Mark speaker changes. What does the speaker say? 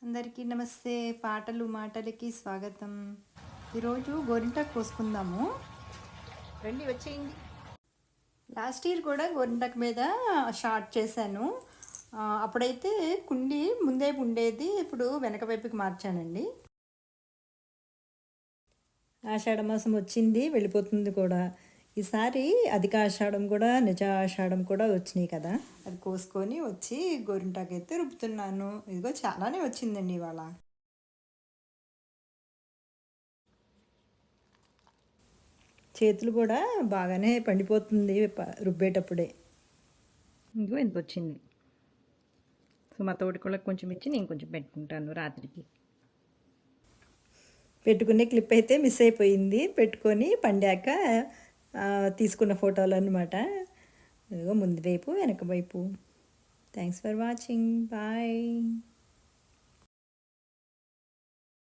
Speaker 1: అందరికీ నమస్తే. పాటలు మాటలకి స్వాగతం. ఈరోజు గోరింటాకు కోసుకుందాము. రండి వచ్చేయండి. లాస్ట్ ఇయర్ కూడా గోరింటాకు మీద షార్ట్ చేశాను. అప్పుడైతే కుండి ముందే ఉండేది, ఇప్పుడు వెనక వైపుకి మార్చానండి. ఆషాఢ మాసం వచ్చింది, వెళ్ళిపోతుంది కూడా. ఈసారి అధిక ఆషాఢం కూడా నిజ ఆషాఢం కూడా వచ్చినాయి కదా, అది కోసుకొని వచ్చి గోరింటాకు అయితే రుబ్బుతున్నాను. ఇదిగో చాలానే వచ్చిందండి ఇవాళ. చేతులు కూడా బాగానే పండిపోతుంది రుబ్బేటప్పుడే. ఇదిగో ఎంత వచ్చింది. సో మా తోటికోళ్ళకి కొంచెం ఇచ్చి నేను కొంచెం పెట్టుకుంటాను రాత్రికి. పెట్టుకునే క్లిప్ అయితే మిస్ అయిపోయింది. పెట్టుకొని పండాక తీసుకున్న ఫోటోలు అనమాట. ఇదిగో ముందు వైపు వెనక వైపు. Thanks for watching. బాయ్.